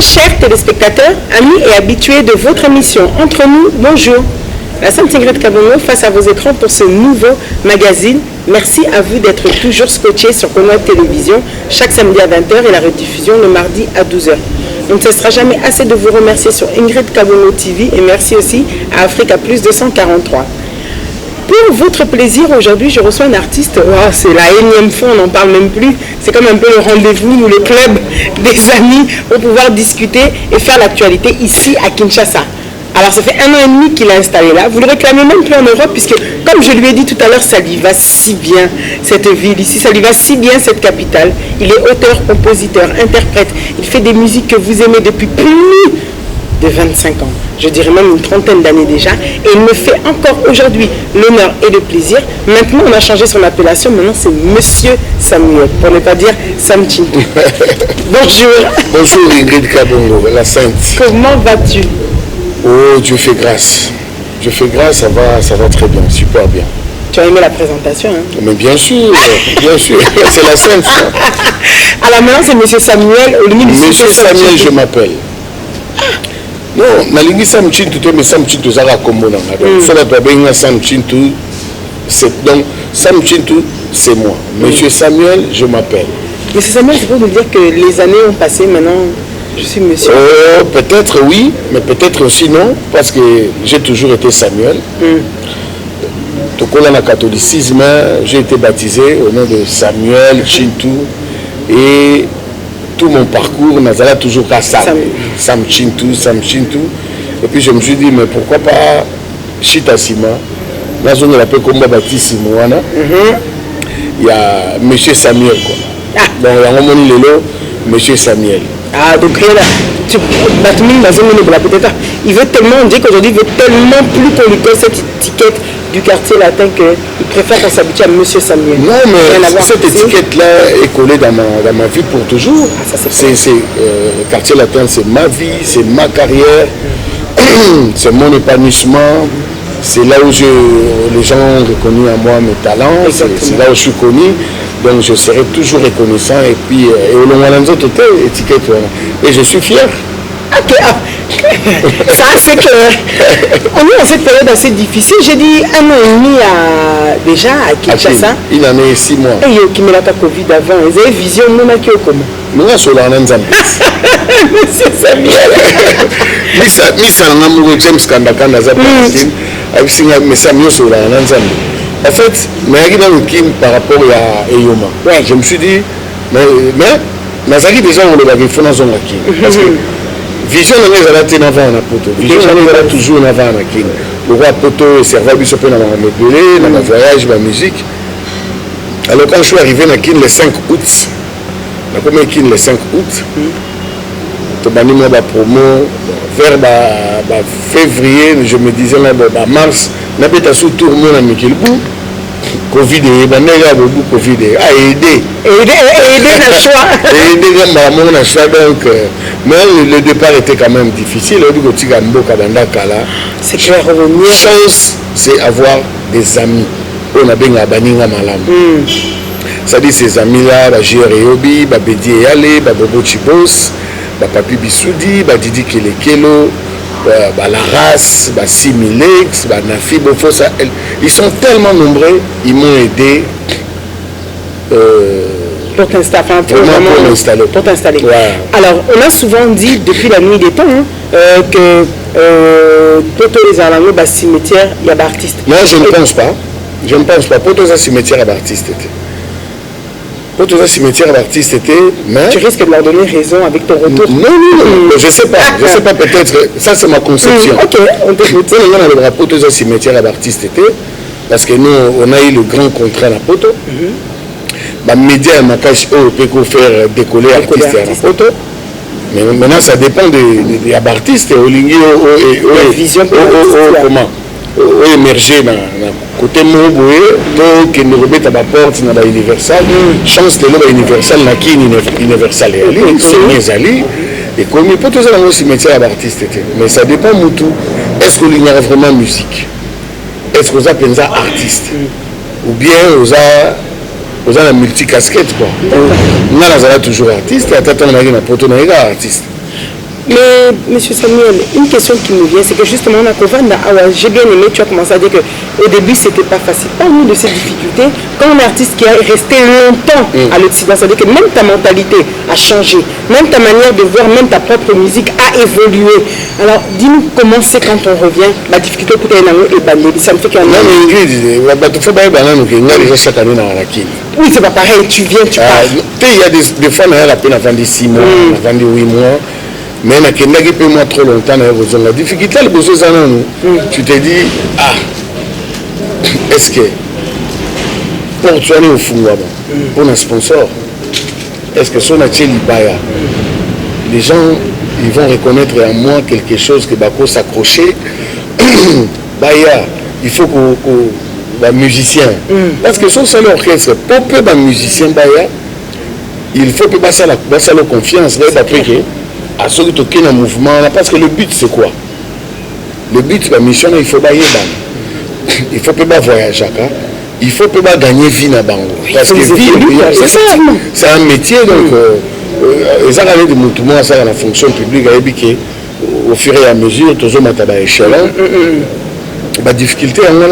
Chers téléspectateurs, amis et habitués de votre émission Entre nous, bonjour. La Sainte Ingrid Kabongo face à vos écrans pour ce nouveau magazine. Merci à vous d'être toujours scotchés sur Connote Télévision chaque samedi à 20h et la rediffusion le mardi à 12h. On ne cessera jamais assez de vous remercier sur Ingrid Kabongo TV et merci aussi à Africa Plus 243. Pour votre plaisir, aujourd'hui, je reçois un artiste. Wow, c'est la énième fois, on n'en parle même plus. C'est comme un peu le rendez-vous ou le club des amis pour pouvoir discuter et faire l'actualité ici à Kinshasa. Alors, ça fait 1 an et demi qu'il est installé là. Vous le réclamez même plus en Europe puisque, comme je lui ai dit tout à l'heure, ça lui va si bien, cette ville ici. Ça lui va si bien, cette capitale. Il est auteur, compositeur, interprète. Il fait des musiques que vous aimez depuis plus de 25 ans. Je dirais même une trentaine d'années déjà. Et il me fait encore aujourd'hui l'honneur et le plaisir. Maintenant, on a changé son appellation. Maintenant, c'est Monsieur Samuel, pour ne pas dire Sam Chintou. Bonjour. Bonjour Ingrid Kabongo, la Sainte. Comment vas-tu? Oh, Dieu fait grâce. Dieu fait grâce, ça va très bien, super bien. Tu as aimé la présentation, hein? Mais bien sûr, c'est la Sainte. Alors maintenant, c'est Monsieur Samuel. Monsieur Samuel, je m'appelle. Non, nalingi Sam Chintou, mais Sam Chintou Zara Kombo Nanga. Donc, ça va bien Sam Chintou. Donc, Sam Chintou, c'est moi. Monsieur Samuel, je m'appelle. Monsieur Samuel, c'est pour me dire que les années ont passé, maintenant, je suis monsieur. Peut-être oui, mais peut-être aussi non, parce que j'ai toujours été Samuel. Donc, dans le catholicisme, j'ai été baptisé au nom de Samuel Chintou. Et tout mon parcours, Nazala toujours à Sam Chintou. Et puis je me suis dit, mais pourquoi pas Chita Sima. Dans une appelle comme Baptiste Simouana. Il y a Monsieur Samuel. Quoi. Donc il y a un moment Lelo, Monsieur Samuel. Ah, donc là, il veut tellement, on dit qu'aujourd'hui, il veut tellement plus qu'on lui colle cette étiquette du quartier latin qu'il préfère qu'on s'habitue à Monsieur Samuel. Non, mais cette étiquette-là est collée dans ma vie pour toujours. Ah, le quartier latin, c'est ma vie, c'est ma carrière, c'est mon épanouissement. C'est là où les gens ont reconnu en moi mes talents, c'est là où je suis connu. Donc je serai toujours reconnaissant et puis au long de notre étiquette et je suis fier. Ok, ça c'est clair. On est dans cette période assez difficile. J'ai dit 1 an et demi déjà à Kinshasa. Il en est 6 mois. Et il y a la Covid avant. Ils avaient vision, nous qui au comment. Nous sommes là en Nzambe. Monsieur Samuel. Misa n'amoureux James Kandakanda Zapatine. Avec Singa mais Samuel sur la Nzambe. En fait, par rapport à Eyoma, je me suis dit, mais Nazari déjà on le avait fait dans zone parce que vision n'est pas là avant la poto, vision n'est pas toujours avant la king. Le roi poto et serveur du sopé dans le belé, dans le voyage, la musique. Alors quand je suis arrivé à Kin le 5 août, la première Kin le 5 août, je suis allé à promo vers février, je me disais là, mars, je suis allé sous tout le monde à Mikilbou. Covid et beaucoup Covid a aidé le choix. Donc mais le départ était quand même difficile. C'est clair, chance, c'est avoir des amis. On a bien abaninga malam. C'est-à-dire ces amis-là, J.R. Eobi, Bedi Eyale, Bobo Chibos, Papi Bissoudi, Didi Kelekelo, la race, Similex, Nafi Bofosa, ils sont tellement nombreux, ils m'ont aidé pour t'installer. Ouais. Alors, on a souvent dit depuis la nuit des temps que Poto les Alango, cimetière, il y a des artistes. Non, je ne pense pas. Je ne pense pas. Poto les cimetière, il y a des artistes. Pour tous les cimetières d'artistes étaient, mais... Tu risques de leur donner raison avec ton retour. Non, je ne sais pas, peut-être, ça c'est ma conception. Ok, on t'écoute. On a le drapeau de tous les cimetières d'artistes étaient, parce que nous, on a eu le grand contrat à la poto. Les médias, on peut faire décoller l'artiste à la poto. Mais maintenant, ça dépend des artistes, comment émerger dans le côté mobile, donc nous remettent à la porte dans l'Universal. Chance de l'eau Universal, qui est Universal c'est Ali. Et comme il peut toujours avoir un cimetière d'artiste. Mais ça dépend de tout. Est-ce qu'il y a vraiment musique? Est-ce que vous avez un artiste? Ou bien vous avez un multicasquette? Nous avons toujours artiste, et attends, on a un artiste. Mais, monsieur Samuel, une question qui me vient, c'est que justement, j'ai bien aimé, tu as commencé à dire qu'au début, c'était pas facile. Parle-nous de ces difficultés. Quand un artiste qui est resté longtemps à l'Occident, c'est-à-dire que même ta mentalité a changé, même ta manière de voir, même ta propre musique a évolué. Alors, dis-nous comment c'est quand on revient, la difficulté pour tes langues et bandé. Ça me fait qu'un an. Oui, c'est pas pareil, tu viens, tu pars. Il y a des fois, on a la peine avant des 6 mois, avant des 8 mois. Mais on a moi trop longtemps. La difficulté, tu te dis, est-ce que pour tu aller au fond, pour un sponsor, est-ce que son les gens ils vont reconnaître en moi quelque chose que Bako s'accrocher. Il faut que musicien. Parce que son seul orchestre, pour peu de musicien, il faut que ça la confiance. À ceux qui ont un mouvement, parce que le but c'est quoi? Le but de la mission, il faut bailler. Il faut pas voyager. Il faut pas gagner vie dans Bango. Parce que vie, c'est ça. C'est un métier, donc ils ont de mouvement ça dans la fonction publique. Au fur et à mesure, tous les matins à échelon. La difficulté, on a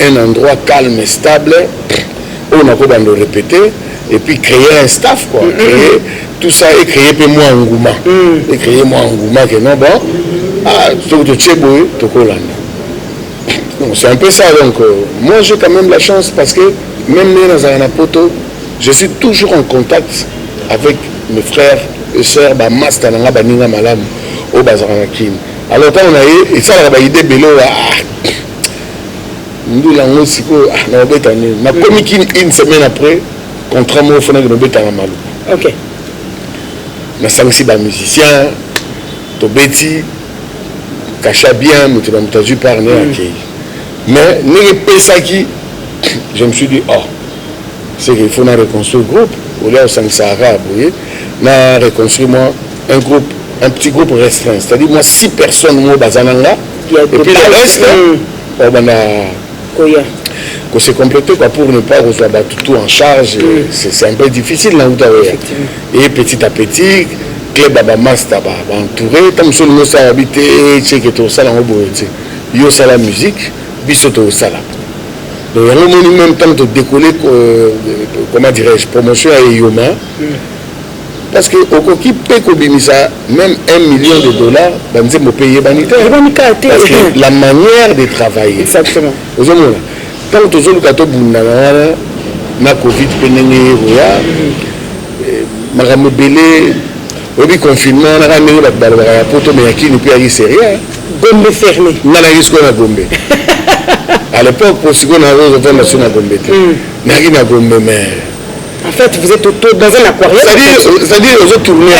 un endroit calme et stable. On a pas de répéter. Et puis créer un staff, quoi. Créer, tout ça et créer moi engouement. Et créer moi engouement que non, bon, c'est un peu ça. Donc, moi j'ai quand même la chance parce que même dans un poto, je suis toujours en contact avec mes frères et sœurs, master dans la baninga malam au bazaranakin. Alors quand on a eu, et ça on a idée bélo nous l'avons aussi na comique une semaine après. Contrairement au fond de Nobeta Malou. Ok. Mais ça aussi, les musiciens, Tobeti, Kacha bien, nous t'avons vu parler. Mais, je me suis dit, c'est qu'il faut reconstruire le groupe. Au lieu de Sahara, vous voyez, on a reconstruit moi un groupe, un petit groupe restreint. C'est-à-dire, moi, 6 personnes, moi, Bazananga, et puis le reste, qu'on s'est complété pour ne pas recevoir tout en charge. C'est un peu difficile là où et petit à petit club master entouré comme si nous sommes habités c'est que tout ça là yo ça la musique bisoto au sala donc il y a même temps de décoller comment dirais-je promotion à Yoma parce que au coquille peut ça même $1 million dans me payer parce que la manière de travailler exactement quand tu as le na Covid, le confinement, Gombe fermé. À l'époque, pour ce qu'on a fait, en fait, vous êtes dans un aquarium. C'est-à-dire, vous êtes tourné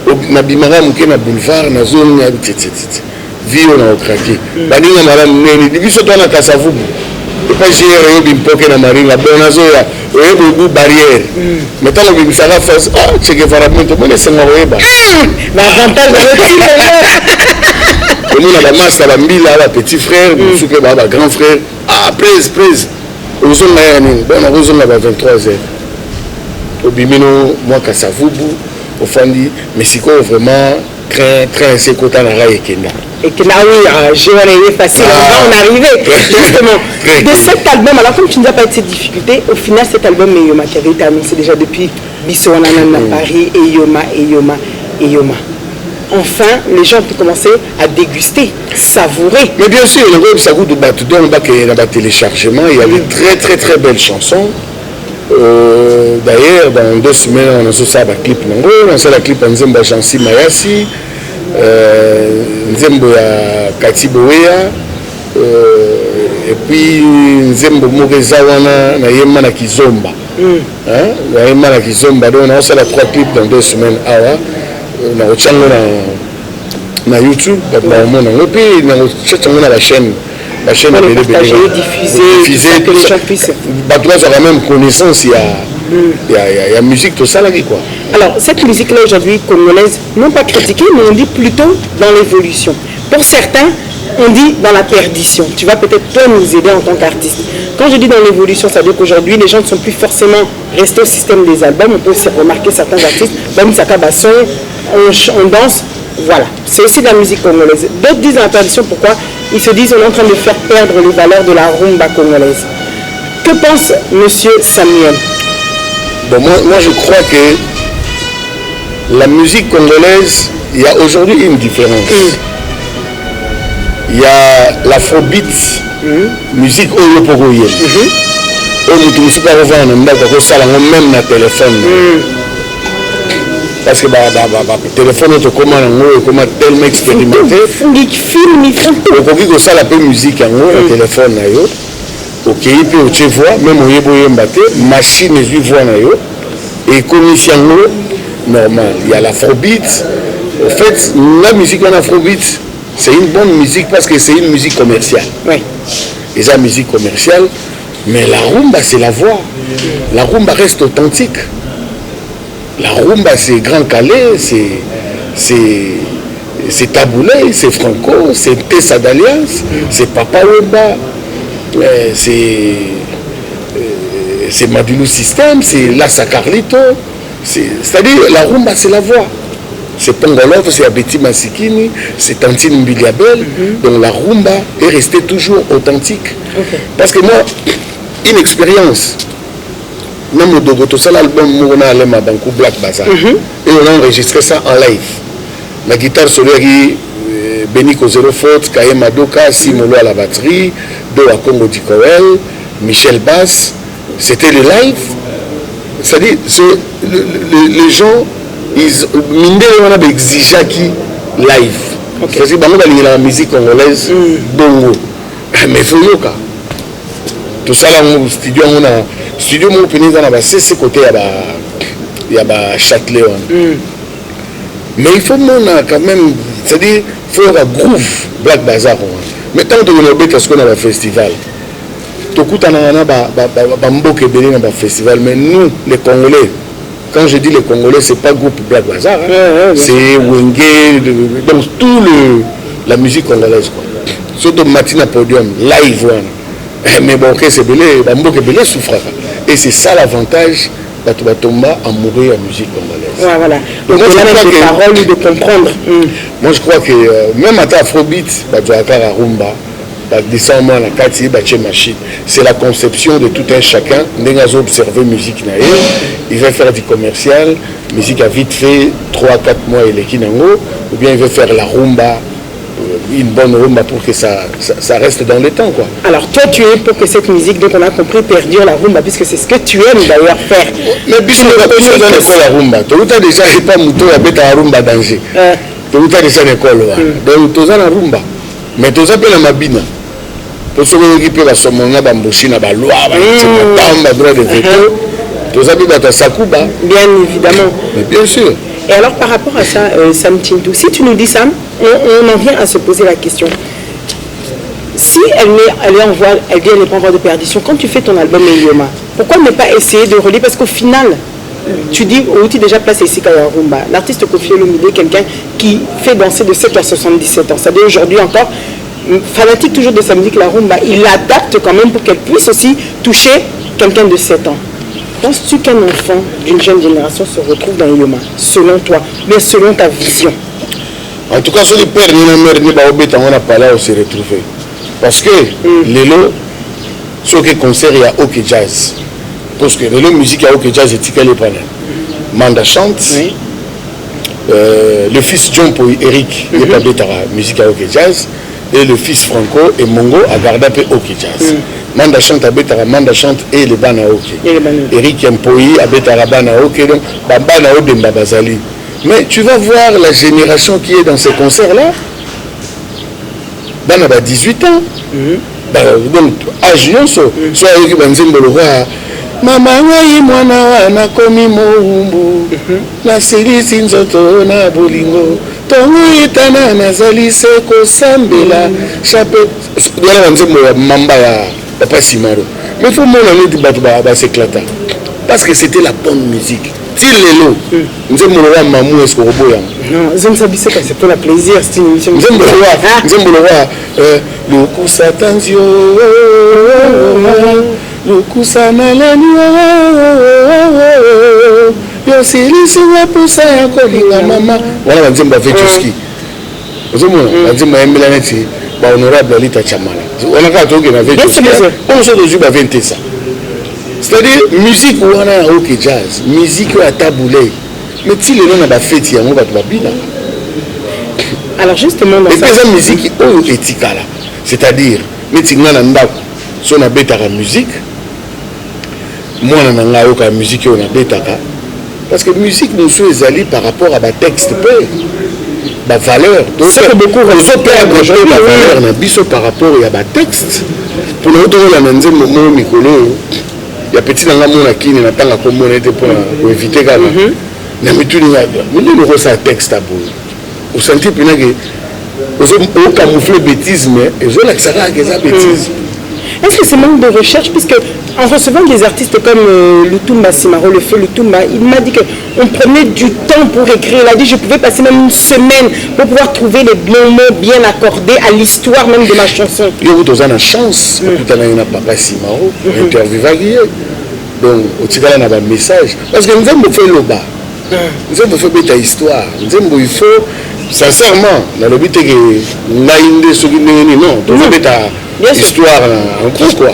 donc, na bimara muke na boulevard, na zone, vie on a craqué. Baninga madame neni diviso tona kasavubu. Et pas gérer bimpoke na maringa bonazo ya oyebu barrière. Maintenant on bimisa la face c'est que faramento moi c'est moi oeba. L'avantage de on a la masse la mbila la petit frère, souke ba grand frère. Please. Ozo na yani, bon ozo na 23h. Obimino moi kasavubu au fandi mais c'est quoi vraiment très c'est côté na raï kenda. Et que là, oui, je vais arriver facile. On va en arriver, justement. De cet album, alors comme tu nous as parlé de ces difficultés, au final, cet album Eyoma qui avait été annoncé déjà depuis Bissou-Anana, Paris, Eyoma. Enfin, les gens ont pu commencer à déguster, savourer. Mais bien sûr, le groupe Sagou de Batudon, il y a un téléchargement, il y a des très belles chansons. D'ailleurs, dans 2 semaines, on a fait un clip. On a fait un clip en Zemba Jansi Mayasi. Nzembo ya Katiboya et puis Nzembo Mogezawana na Yema na Kizomba na Yema na Kizomba donc on a fait 3 clips dans 2 semaines na ochango na YouTube et puis na ochango na la chaîne diffuser que les gens puissent avoir même connaissance il y a musique tout ça là quoi. Alors cette musique là aujourd'hui congolaise non pas critiquée mais on dit plutôt dans l'évolution. Pour certains on dit dans la perdition. Tu vas peut-être toi nous aider en tant qu'artiste. Quand je dis dans l'évolution, ça veut dire qu'aujourd'hui, les gens ne sont plus forcément restés au système des albums. On peut aussi remarquer certains artistes, on danse, voilà. C'est aussi de la musique congolaise. D'autres disent dans la perdition, pourquoi? Ils se disent on est en train de faire perdre les valeurs de la rumba congolaise. Que pense monsieur Samuel? Bon, moi je crois que la musique congolaise, il y a aujourd'hui une différence. Il y a l'afrobeat, musique oyopogoye. Même na téléphone. Parce que le téléphone est tellement expérimenté. Ça la musique en téléphone. Ok, puis tu vois, même au machine et voix et commission normal. Il y a l'afrobeat. En fait, la musique en afrobeat, c'est une bonne musique parce que c'est une musique commerciale. Oui. Et c'est une musique commerciale, mais la rumba, c'est la voix. La rumba reste authentique. La rumba, c'est Grand Calais, c'est Taboulé, c'est Franco, c'est Tessa d'Alliance, c'est Papa Wemba, c'est Madulou System, c'est Lassa Carlito. C'est-à-dire, la rumba, c'est la voix. C'est Pongolov, c'est Abeti Masikini, c'est Tantine Mbiliabel. Donc la rumba est restée toujours authentique. Parce que moi, une expérience, même au Dogoto, ça l'album Mourna Alema Bankou Black Bazaar. Et on a enregistré ça en live. La guitare Soleri, Beniko Zero Faute, Kaye Madoka, Simolo à la batterie, Do à Congo Dikoel, Michel Bass. C'était le live. C'est-à-dire, les gens, on a exigé qui live. C'est-à-dire, la musique congolaise, bongo. Mais il faut y aller. Tout ça, là, au studio, on a studio, mon pénis, on a ce côté, il y a Châtelet. Mais il faut quand même, c'est-à-dire, il faut avoir groove, Black Bazaar. Mais tant que on a ce qu'on a un festival, tout le monde a un festival, mais nous, les Congolais, quand je dis les Congolais, ce n'est pas groupe Black Bazaar, c'est Wenge, donc tout la musique congolaise. Surtout Matina Podium, live. Mais bon, c'est belé, Bambo souffre. Et c'est ça l'avantage Batoumba à mourir en musique congolaise. Voilà. Donc, moi, je crois paroles de comprendre. Moi, je crois que même à Afrobeat, Badouakara Rumba, décembre, la Kati, machine. C'est la conception de tout un chacun. N'engazo observer musique naïe. Il va faire du commercial, musique a vite fait 3-4 mois et les kinango, ou bien il veut faire la rumba, une bonne rumba pour que ça reste dans le temps, quoi. Alors toi tu es pour que cette musique, donc on a compris, perdure la rumba, puisque c'est ce que tu aimes d'ailleurs faire. Mais bisous la rumba, tu as déjà pas mouton à bête à rumba danger. Tu as déjà l'école, donc tu as la rumba, mais tu as la mabina. Pour ceux qui peuvent la somona bambochina balwa, c'est droit de veto. Tu as Sakuba. Bien évidemment. Mais bien sûr. Et alors par rapport à ça, Sam Tintou, si tu nous dis Sam, on en vient à se poser la question. Si elle est en voie, elle n'est pas en voie de perdition, quand tu fais ton album Elioma, pourquoi ne pas essayer de relier? Parce qu'au final, tu dis, tu déjà placé ici Kaya Rumba, l'artiste Kofi Olomide, quelqu'un qui fait danser de 7 à 77 ans. C'est-à-dire aujourd'hui encore, fanatique toujours de sa musique, la rumba, il l'adapte quand même pour qu'elle puisse aussi toucher quelqu'un de 7 ans. Penses-tu qu'un enfant d'une jeune génération se retrouve dans Elioma, selon toi, bien selon ta vision? En tout cas, sur les pères, on n'a pas là où se retrouver. Parce que les lots, sur quel concert il y a OK Jazz. Parce que les lots musique, il y a OK Jazz et Tika les panels. Manda chante. Oui. Le fils John pour Eric, il n'y a pas de musique à OK Jazz. Et le fils Franco et Mongo a gardé un peu OK Jazz. Manda chante à Betara, Manda chante et les Bana OK. Eric Mpoyi à Betara Bana OK. Donc, Bana OK Mbabazali. Mais tu vas voir la génération qui est dans ces concerts-là. Bana a 18 ans. Donc, âge yonso. Soit Eric Banzimbo le roi. Mama ngai mwana wana komi moumbu. Na silisi nzoto na bolingo. Tongo itana nazali seko sambela. Chape. Yala Banzimbo mamba ya Papa Simaro. Mais il faut que l'on s'éclate. Parce que c'était la bonne musique. Tilelo. Nzembo le mamu est-ce que robo yang. Non, j'aime ça c'est pour le plaisir, c'est une émission. Nzembo le le kusa tanzio. Le kusa malani. Yo silisi wa pusa ya kolinga mama. Voilà nzembo vetuski. Ozomona nzembo yembela neti ba honorable Alita Chamala. On a quand on a vetuski. On se doit ba 20 ça. C'est-à-dire musique ou on a ok jazz, musique ou à taboulé. Mais si les gens n'ont pas fait, il y a un peu de. Alors justement dans ça. Et musique ou éthique là. C'est-à-dire, mais si on a un ndako, si on a bêta la musique, moi on a la musique on a bêta parce que musique nous sommes allés par rapport à ma texte ma valeur. Donc c'est beaucoup on peut perdre la valeur na biso par rapport à ma texte. Pour nous donner la manzé mon micolo. Il y a petit dans la mona qui n'a pas la communauté pour éviter qu'elle n'a mis tout le rose à texte à bout. Au senti que au camoufler bêtise mais je la ça que ça bêtise. Est-ce que c'est manque de recherche puisque en recevant des artistes comme Lutumba Simaro, le feu Lutumba, il m'a dit qu'on prenait du temps pour écrire. Il a dit que je pouvais passer même une semaine pour pouvoir trouver les bons mots bien accordés à l'histoire même de ma chanson. Il y a une chance, tout à l'heure, Papa Simaro, interview vaguée. Donc, au-delà d'un message. Parce que nous avons fait le bas. Nous avons fait bête histoire. Nous avons il faut, sincèrement, dans le but que nous avons ce qui n'est non, nous avons bête histoire en gros quoi.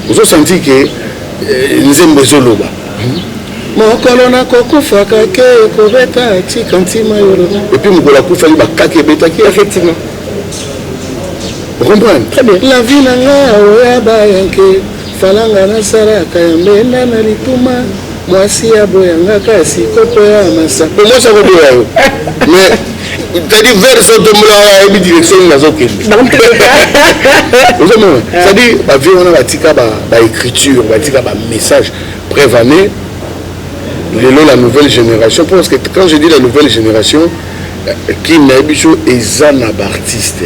Nous avons senti que nous avons besoin de l'eau bas. Mokolona kokufa kake kobeta chikantima yoro. Et puis mokola kufa liba kake beta ki effectivement. Vous comprenez? Très bien. La vie nanga oya ba yanke falanga na sara kayambe na lituma mwasi ya boyanga kasi kopo ya masa. Moi ça veut dire mais t'as dit vers ce tombeau et direction na zokende. Ça dit ba vie on a batika ba écriture, batika ba message prévané. La nouvelle génération, parce que quand je dis la nouvelle génération, qui n'a pas eu un artiste,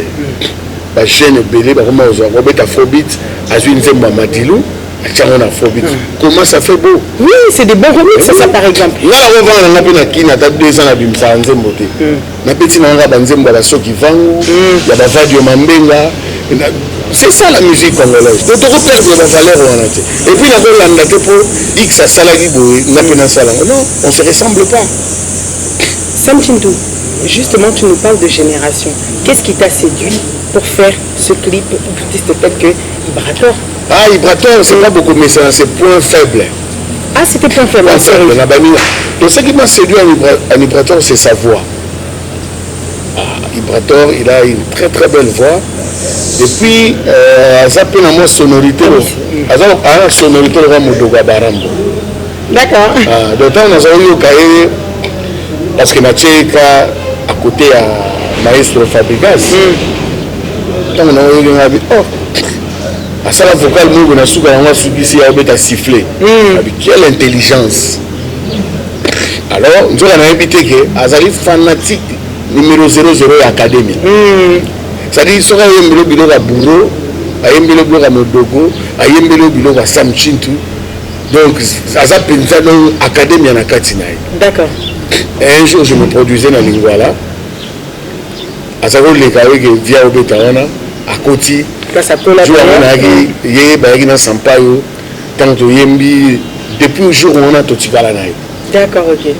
la chaîne Belé, Robert Afrobeat, Azwin Zemba Madilou, Afrobeat. Comment ça fait beau? Oui, c'est des bons remixes, ça par exemple. Là, on va en appeler qui n'a pas 2 ans à Bimsa en Zemboté. Na petit nanga banzemba la soki vangu, ya ba vadio mambenga. C'est ça la musique congolaise. Donc on perd la valeur et puis la Hollande pour X à Salagi non, on ne se ressemble pas. Sam Chintou, justement tu nous parles de génération. Qu'est-ce qui t'a séduit pour faire ce clip d'artistes tels que Ibrator? Ah, Ibrator, c'est pas beaucoup, mais c'est point faible. Ah, c'était point faible. Donc ce qui m'a séduit à Ibrator, c'est sa voix. Ibrator, il a une très très belle voix. Et puis, ça peut avoir sonorité. La sonorité de Modoga Barambo. D'accord. D'autant qu'on a eu au cahier, parce que Natcheka, à côté à Maestro Fabrigas, tant on a eu oh, à ça la vocale, nous, on a subi à siffler. Avec quelle intelligence. Alors, nous avons invité que Azali fanatique numéro 00 Académie. C'est-à-dire qu'il sera un bilot à Bourreau, un bilot à Modogo, un bilot à Sam Chintou. Donc, ça s'appelle l'Académie en Akatinaï. D'accord. Et un jour, je me produisais dans Lingwala. À savoir les carrés qui viennent au Bétawana, à Koti. Ça peut la faire. Dans Sampaio, tant que Yembi, depuis le jour où on a tout Tigalanaï. D'accord, ok.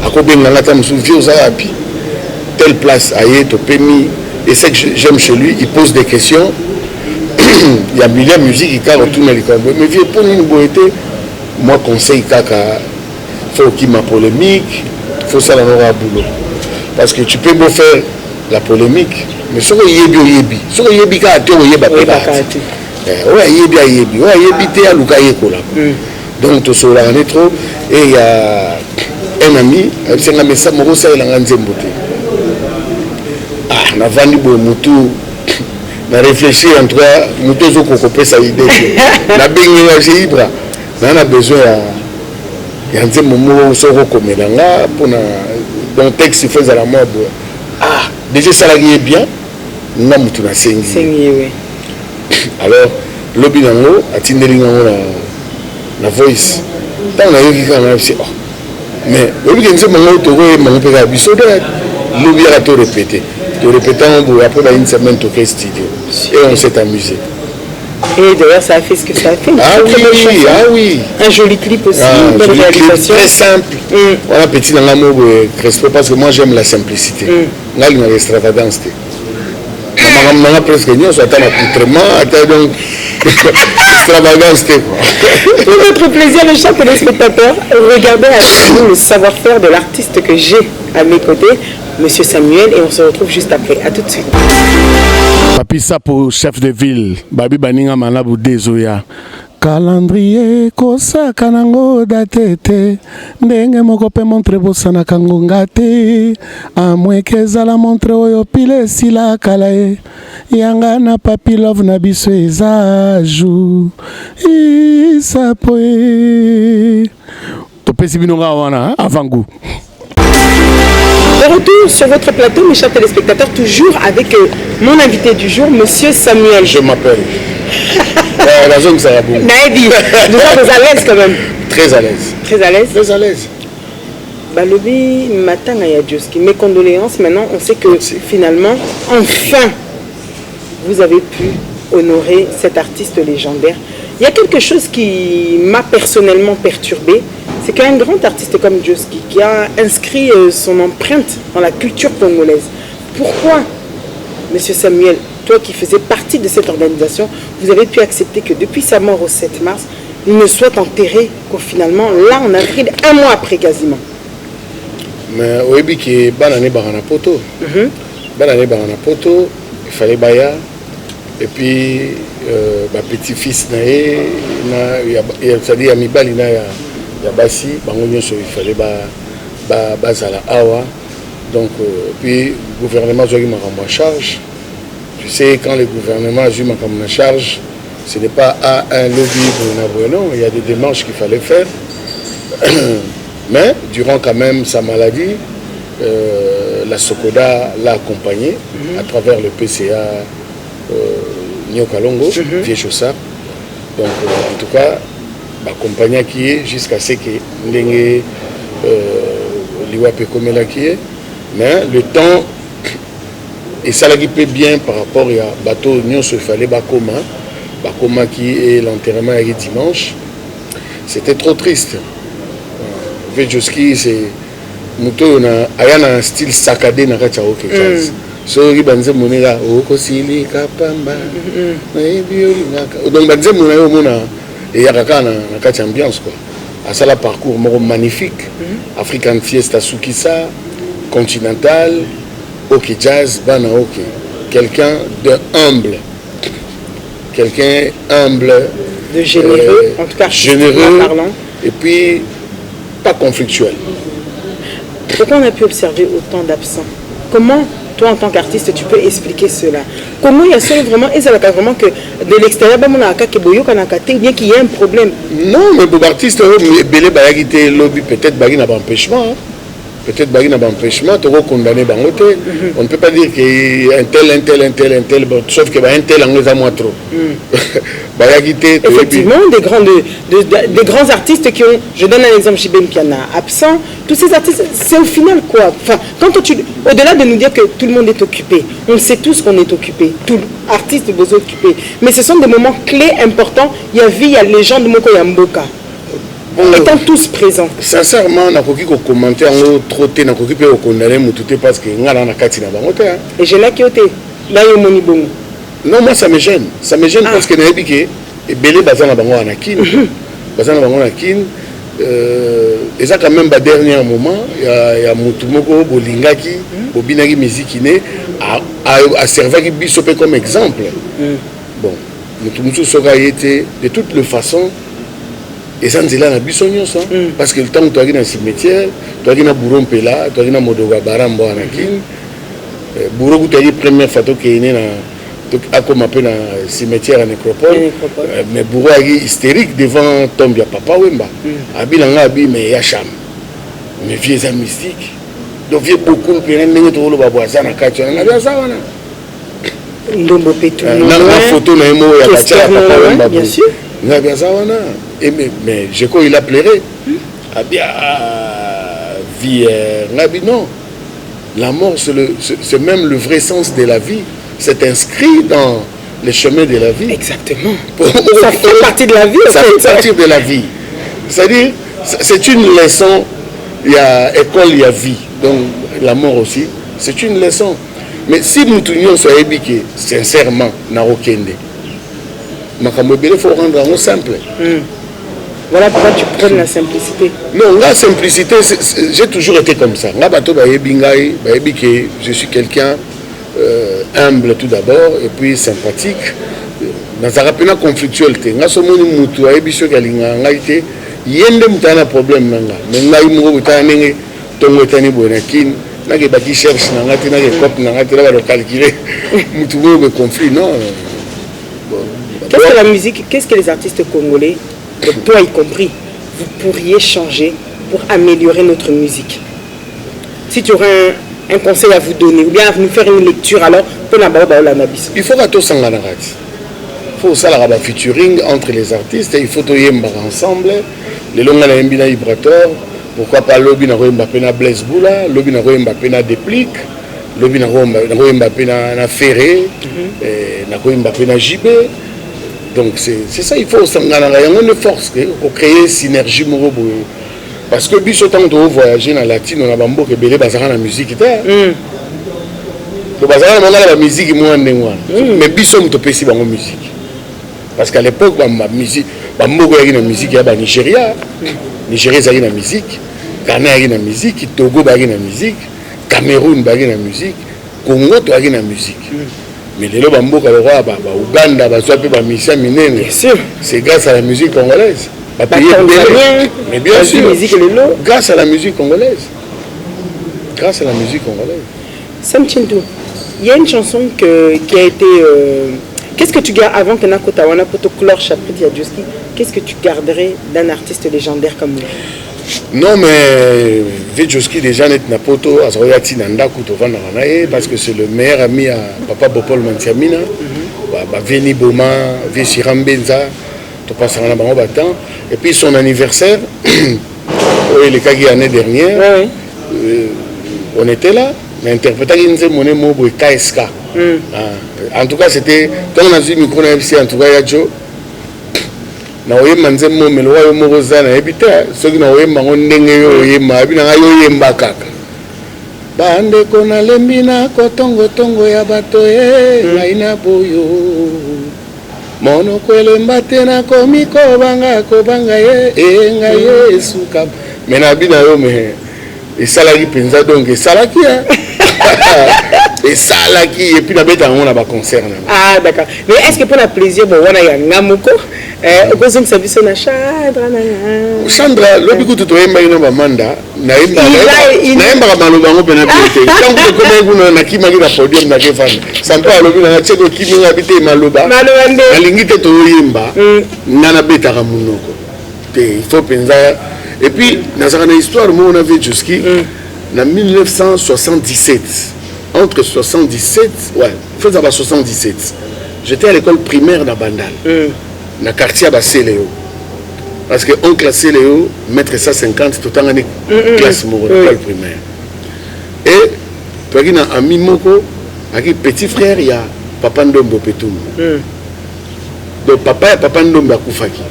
À Kobé, on a tant de vieux Zarapi. Telle place, aïe, tu peux mis. Et c'est que j'aime chez lui, il pose des questions. Il y a milliers de musique qui retourne les combats. Mais vieux, pour une beauté, moi, conseil, il faut qu'il y ait ma polémique, il faut ça dans le boulot. Parce que tu peux beau faire la polémique, mais si on y est bien, si on y est bien, on y est bien. Donc, tu seras en trop. Et il y a un ami, c'est un message, il a un zémoté. Ah, na vandi bo mutu na réfléchir en tout cas mutu zo kokopé sa idée na bengi ya Ibra na besoin ya nzembo mo so kokomela nga pona dans texte faisait la mode. Ah déjà ça la bien na mutu na sengi oui. Alors lobi nango atindeli nango na voice tant na yoki kana c'est Mais oui, il y a des moments où tu as vu ça, l'oublier à te répéter. Tu répètes après une semaine, tu es studio. Et on s'est amusé. Et d'ailleurs, ça a fait ce que ça a fait. Ah oui, ah oui. Un joli clip aussi, une belle réalisation. Très simple. Voilà, petit dans l'amour, Crespo, parce que moi j'aime la simplicité. Là, il y a l'extravagance. On a presque nous, on attend l'accoutrement, donc extravagance. Pour notre plaisir, les chers téléspectateurs, regardez avec nous le savoir-faire de l'artiste que j'ai à mes côtés, Monsieur Samuel, et on se retrouve juste après. À tout de suite. Papi Sapo, chef de ville, Babi Baninga Manabu Dezoya. Calendrier kosaka nango datete ndenge moko pe montre bosana kango ngate amweke ezala montre oyo pile sila kala ye yanga na papi love na biso eza ju isapo e topesi binonga wana avant goût. De retour sur votre plateau, mes chers téléspectateurs, toujours avec mon invité du jour, Monsieur Samuel. Je m'appelle. La zone ça va bon. Naïdi, nous sommes à l'aise quand même. Très à l'aise. Très à l'aise. Très à l'aise. Balobi Matanga Yadjoski, mes condoléances. Maintenant, on sait que finalement, enfin, vous avez pu honorer cet artiste légendaire. Il y a quelque chose qui m'a personnellement perturbé, c'est qu'un grand artiste comme Djoski, qui a inscrit son empreinte dans la culture congolaise, pourquoi, Monsieur Samuel, toi qui faisais partie de cette organisation, vous avez pu accepter que depuis sa mort au 7 mars, il ne soit enterré qu'au finalement, là en avril, un mois après quasiment. Mais oui, qui banane barana poto. Banane barana poto, il fallait baya. Et puis, ma petit-fils c'est-à-dire Amibali na ya basi, il fallait bazala awa. Donc, puis le gouvernement a eu ma charge. Tu sais, quand le gouvernement a eu ma charge, ce n'est pas à un lobby pour non, il y a des démarches qu'il fallait faire. Mais, durant quand même sa maladie, la Sokoda l'a accompagné à travers le PCA Nyo Kalongo, Vieux Chossa. Donc, en tout cas, l'accompagné qui est jusqu'à ce que l'Iwa Pekomela qui est. Mais le temps, et ça l'a guipé bien par rapport à bateau Nyon se fallait Bakoma qui est l'enterrement dimanche. C'était trop triste. Vejoski, c'est Muto na ayana un style saccadé na kacha oke jazz. So ribanze monela okosili kapamba. Na ebioli ngaka. Donc banze monela yo mona et yakaka na kacha ambiance quoi. À ça la parcours magnifique. African Fiesta Sukisa, Continental, ok jazz, bana ok. Quelqu'un de humble. Quelqu'un humble, de généreux, en tout cas généreux parlant. Et puis pas conflictuel. Pourquoi on a pu observer autant d'absents? Comment, toi en tant qu'artiste, tu peux expliquer cela? Comment il y a ça vraiment, et ça va vraiment que de l'extérieur, bien qu'il y ait un problème? Non, mais pour l'artiste, peut-être qu'il y a un empêchement. Peut-être qu'il y a un empêchement, tu vas condamner. On ne peut pas dire qu'un tel, sauf qu'un tel en est à moi trop. Effectivement, des grands artistes qui ont, je donne un exemple, Jibem Piana, absent, tous ces artistes, c'est au final quoi? Enfin, au-delà de nous dire que tout le monde est occupé, on sait tous qu'on est occupé, tout artiste est occupé, mais ce sont des moments clés importants. Il y a les gens de Moko Yamboka. Étant tous présents. Sincèrement, on a commenté en trop tôt, on a condamné parce que on a na kati na bango. Et j'ai là qui été là yo moni bongo. Non, moi ça me gêne. Ça me gêne parce que na ebike et belé bazana bango na kin. Bazana bango na kin et ça quand même ba dernier moment, il y a mutu moko bolingaki, bobinaki musique né a servi biso comme exemple. Bon, mutu soka été de toutes les façons. Et ça, c'est là la bisognos, parce que le temps où tu as dans le cimetière, tu as dans Bourron Pela, tu as dans Modoga Barambo Anakin, Bourron, tu as dit première fois que tu es né dans le cimetière à Nécropole, mais Bourron est hystérique devant Tombia Papa Wemba. Abilanga Abi, mais Yacham, mais vieux amis mystiques. Donc, il y a beaucoup de gens qui ont été en train de se faire. Ndombo Petou, photo, bien sûr. Mais je crois qu'il a pleuré. vie. Non. La mort, c'est même le vrai sens de la vie. C'est inscrit dans les chemins de la vie. Exactement. Ça fait partie de la vie. Ça fait partie de la vie. C'est-à-dire, c'est une leçon. Il y a école, il y a vie. Donc, la mort aussi, c'est une leçon. Mais si nous tenions sur ébiqué, sincèrement, Narokende, il faut rendre en simple. Voilà pourquoi tu prônes la simplicité. Non, la simplicité, j'ai toujours été comme ça. Je suis quelqu'un humble tout d'abord, et puis sympathique. Dans un rappel conflictuel, je suis yende mutana problème nanga mais ngai mo butana nenge tongo tani bonakin na ke baki cherche nanga tina ke cop nanga tina ba calculer mutu bo conflit non. Qu'est-ce que la musique, qu'est-ce que les artistes congolais, toi y compris, vous pourriez changer pour améliorer notre musique? Si tu aurais un conseil à vous donner ou bien à nous faire une lecture alors pour la il faut que tout s'engage. Il faut ça la featuring entre les artistes et il faut tout yemba ensemble. Les longs à la vibrateur, pourquoi pas lobby na roemba pena Blaise Boula, lobby na roemba pena Déplique, lobby na roemba pena Ferré, na roemba pena JB. Donc c'est ça, il faut s'engana la yango de force pour créer synergie morobo. Parce que biso tant de voyager dans latine on a bambo que belé bazara la musique était. Le bazara la musique moi ndengwa. Mais biso mtopesi bango musique. Parce qu'à l'époque, la musique, la musique, il y a la Nigeria. Nigeria, il y a la musique. Ghana, il y a la musique. Togo, il y a la musique. Cameroun, il y a la musique. Congo, il y a la musique. Mais les gens qui ont Ouganda, c'est grâce à la musique congolaise. Mais bien sûr, grâce à la musique congolaise. Grâce à la musique congolaise. Sam Chintou, il y a une chanson qui a été... Qu'est-ce que tu gardes avant que Nakota Wana Poto clore chapitre Yadjoski? Qu'est-ce que tu garderais d'un artiste légendaire comme lui? Non, mais Vedjoski déjà n'est Napoto, Azroyati Nandaku Tovana Ranae, parce que c'est le meilleur ami à Papa Bopol Mantiamina, Veni Boma, Vesiram Benza, Topasarana Bango Batan. Et puis son anniversaire, il est Kagi l'année dernière, on était là. Mais interpréter une mot KSK. En tout cas, c'était quand on a vu le micro en tout cas, il y a Joe. Na oyemba nzemmo melwa yo mokoza na ebita soki na oyemba ngondenge yo oyemba abi na yo yemba kaka bande kona lembina kotongo tongo ya bato ngaina boyo mono kwelemba tena komiko banga ye ngaye suka mena bina yo me esalaki penza donc esalaki et puis la bête on a pas concert. Ah d'accord. Mais est-ce que pour le plaisir bon on a un ngamuko cause que ça vient na Chandra le biku to yemba ino bamanda na yemba maloba ngo pena bete tant que comme vous na kimaki na podium na kefana sampa lobi na tseko kimi na bite maloba alingi te to yemba na beta ka munoko te il faut penser. Et puis dans une histoire moi on avait jusqu'à en 1977, entre 77, ouais, faisant 77, j'étais à l'école primaire dans Bandal, dans le quartier de Léo. Parce qu'on classait Léo, mettre ça 50, tout le temps, en classe de l'école primaire. Et, tu as dit, un ami Moko, avec petit frère, il y a Papa Ndombo Petoum. Donc, Papa Ndombo Koufaki.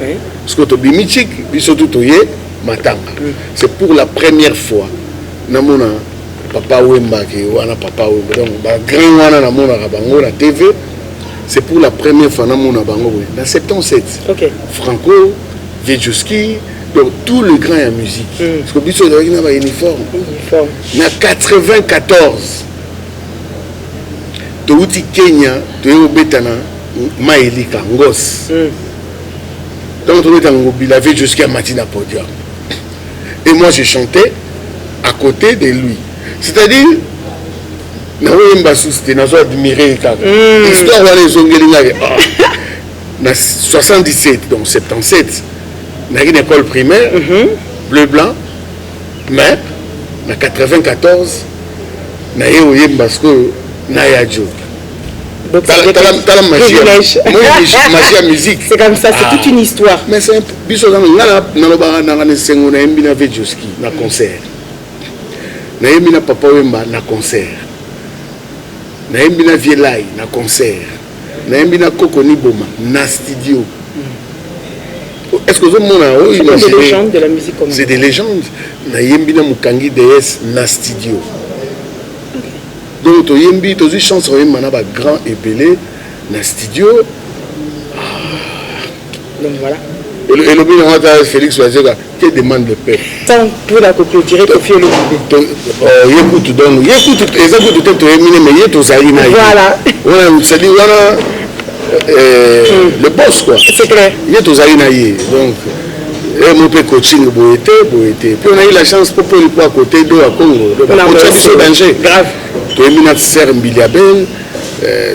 Parce que tu as dit, Michik, surtout, tu es Matanga. C'est pour la première fois. Namona papa Wemba qui wana papa Wemba donc ba grand wana namona bango la TV c'est pour la première fois namona bango dans 77 OK Franco Vedjoski donc tout le grand en musique parce que biso da na ba uniforme na 94 touti Kenya to betana mailika ngos donc to betana ngobila Vedjoski à matina podium et moi j'ai chanté à côté de lui. C'est-à-dire, je suis admiré. L'histoire de 77, donc 77, j'ai une école primaire, bleu-blanc, mais en 94, j'ai eu un job. Donc c'est la magie musique. C'est comme ça, c'est toute une histoire. Mais c'est un peu... concert. nayembi na Papa Wemba na concert, nayembi na Vielai na concert, nayembi na Koko Niboma na studio. Est-ce que vous avez des légendes de la musique congolaise? C'est des légendes. Nayembi na Mukangi DS na studio. Donc toyembi tozi chance oyemba na ba grand ébélé na studio. Donc voilà. Et le bien Félix Wazega qui demande de paix. Tant pour la clôturer que faire le écoute donc écoute exactement peut-être éminé mais il est aux aïna. Voilà. Ouais, c'est dit voilà le boss quoi. C'est clair. Il est aux aïna donc mon peu coaching boité. Puis on a eu la chance pour le à côté de à Congo. On a danger. Grave. Tu es mina Sœur Mbiliabel,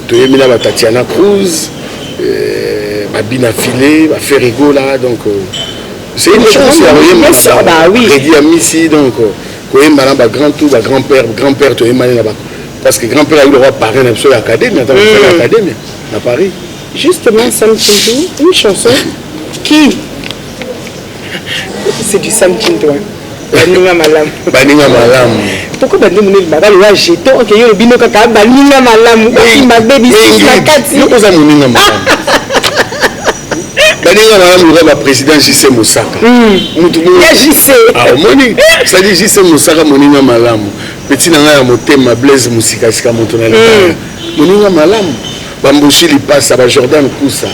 tu es mina Tatiana Cruz. Babina Filé, Ferrigo là, donc c'est une chance, bien sûr, bah oui. Rédi Amissi, donc quand il m'a grand tout, grand-père, tu es mal là-bas. Parce que grand-père a eu le droit de parler dans l'académie, dans l'académie, à Paris. Justement, Sam Kintou, une chanson qui. C'est du Sam Kintou, Baninga Malam. Baninga Malam. Pourquoi Baninga Malam? Il y a un jeton, ok, il y a le bino kaka, Baninga Malam. Il m'a baby, il m'a kati. Il y a Baninga Malam. Baninga Malam, il y a le président J.C. Moussaka. Il y a J.C. Ah, c'est-à-dire J.C. Moussaka, Moninga Malam. Petit nanga ya motema Blaise Musika sika montona la. Moninga Malam. Bambushi Lipasa, Jordan Koussa.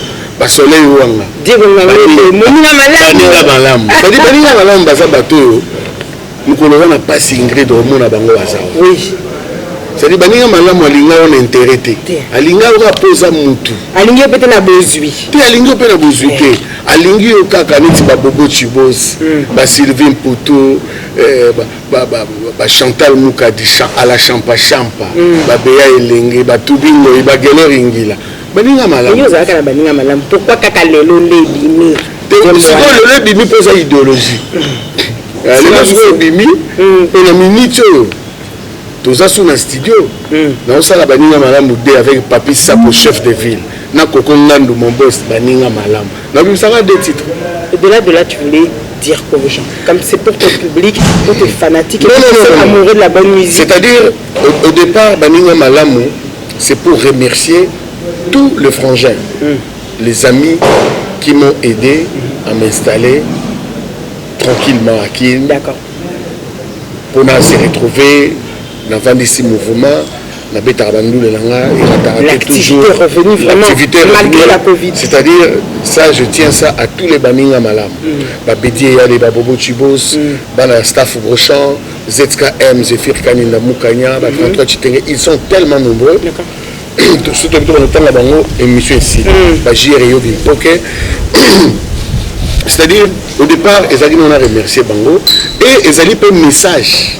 Soleil Wanga. Moninga Malam. C'est-à-dire Baninga Malam, baza bato. Nous connaissons pas si Ingrid au monde à Bango Baza. Oui. C'est-à-dire Baninga Malam, Alinga on intérêté. Alinga on posa mutu. Alinga peut-être na bozui. Alinga peut na bozui. Alingi au kakaniti ba Bobo Chibos, ba Sylvain Poto, ba Chantal Moukadi à la champa, ba Béa Elenge, ba Tubingo, ba Gelo Ringila. Baninga Malam. Baninga Malam. Pourquoi kaka lelo lebimi? C'est quoi le lebimi pour sa idéologie? Le lebimi, on a minute. Tous à son studio. Dans ça la Baninga Malam avec Papi Sapo chef de ville. Na Kokongando mon boss Baninga Malam. Donc ça va des titres. Et de là tu voulais dire quoi aux gens? Comme c'est pour ton public, pour tes fanatiques, pour tes amoureux de la bonne musique. C'est-à-dire au départ Baninga Malam c'est pour remercier tous les frangins, les amis qui m'ont aidé à m'installer tranquillement à Kin. D'accord. Pour nous se retrouver dans ce mouvement, l'activité est revenue vraiment malgré la Covid. C'est-à-dire, ça, je tiens ça à tous les Baninga Malam. Babedi Yale, Babobo Chibos, Bana Staff Brochamp, ZKM, Zéphir Kaninda Moukanya, ils sont tellement nombreux. Surtout dans le temps de la bango, émission ici. C'est-à-dire, au départ, on a remercié Bango et ils ont un message.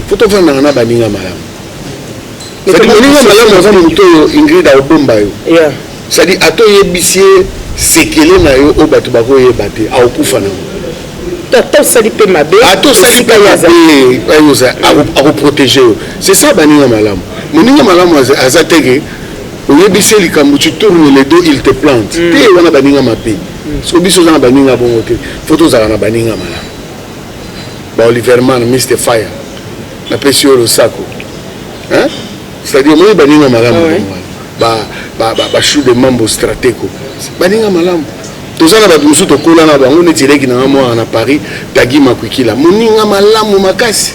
Faut te vendre na Baninga Malam. C'est-à-dire Baninga Malam dans un moto Ingrid a bomba yo. C'est-à-dire ato yebisie sekele na yo o batu bako yebate a okufa na. Ato sali pe mabe. Ato sali pe mabe ayoza a protéger. C'est ça Baninga Malam. Baninga Malam azatege oyebisie likambu tu tournes les dos il te plante. Te wana Baninga mabe. So biso na Baninga bongo te. Photos za na Baninga Malam. Ba Oliver Man Mr Fire. La pression au saco. Hein? C'est-à-dire, moi, Baninga Malam. Ba chou de mambo stratéco. Baninga Malam. Tout ça, nous sommes au Kola, on est tiré qui n'a pas à Paris, Tagi Makwikila. Moninga Malam, Makasi.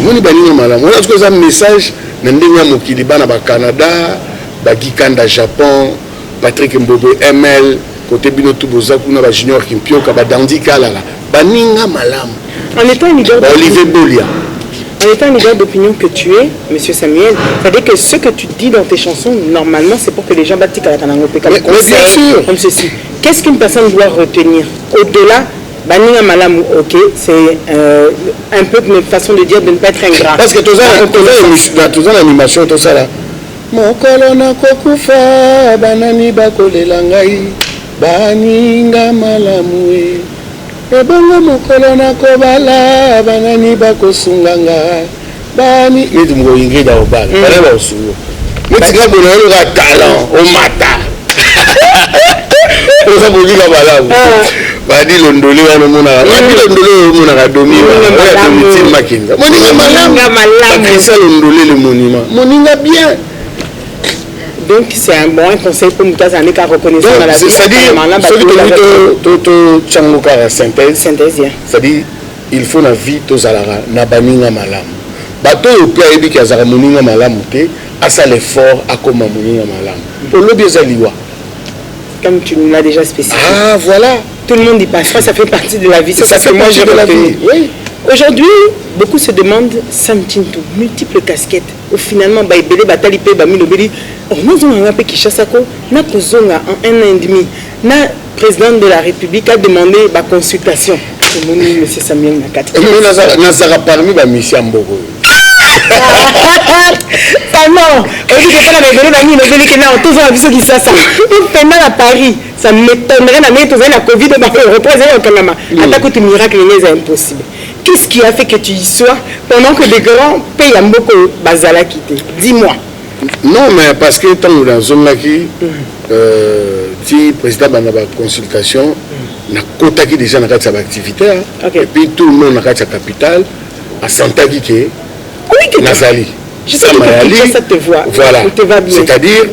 Moni Baninga Malam. On a un message, Nandinga Mokiliba, na Canada, Bagikanda Japon, Patrick Mbobo ML, côté Binotou Bozaku, na Junior Kimpioka, Dandi Kalala. Baninga Malam. En étant un leader d'opinion que tu es, Monsieur Samuel, c'est-à-dire que ce que tu dis dans tes chansons, normalement, c'est pour que les gens battent à la Kanangopé comme conseil, comme ceci. Qu'est-ce qu'une personne doit retenir? Au-delà, Baninga Malam, ok, c'est un peu une façon de dire de ne pas être ingrat. Parce que tout ça, l'animation, tout ça là. Mon colonna kokufa, banani bakolela ngai, Baninga Malamwe. Ebongo mokolo na kobala banani bakosunganga bani etu mo Ingrid a obala bana ba osungo mutika bono le talent o mata oza bolinga malamu badi londole wana mona badi londole mona domi wa domitine makinga moninga malamu Patricia londole le moninga bien. Donc c'est un bon conseil pour nous tous à reconnaître la vie. C'est-à-dire c'est-à-dire il faut la vie tozalara na baninga malamu bato ope ayebi ki azala moninga malamu te asala l'effort akoma moninga malamu olobi ezaliwa comme tu nous l'as déjà spécifié. Ah voilà, tout le monde y passe, ça fait partie de la vie. Ça fait partie de la vie. Oui. Aujourd'hui, beaucoup se demandent Samtintou, multiples casquettes. Ou finalement, bah ibele batali pe ba milobeli. Oh, nous on a pe Kishasako, na kozonga en 1 an et demi. Na président de la République a demandé ba consultation. C'est mon monsieur Samuel Nakati. Mais nazara parmi ba mission Mboko. Ah non, on dit que ça la vélo nani nobeli que na tous on a vu ce qui ça. Pendant à Paris, ça m'étonnerait na mettre la Covid ba représenter au Kanama. Attaque tout miracle n'est impossible. Qu'est-ce qui a fait que tu y sois pendant que les grands payent un beaucoup bazala quitté? Dis-moi. Non, mais parce que tant dans la zone là qui si président a consultation, na quota qui déjà dans sa activité et puis tout le monde dans sa capitale à Santa Kike. Oui, que Nazali. Je sais que ça te voit. Voilà. C'est-à-dire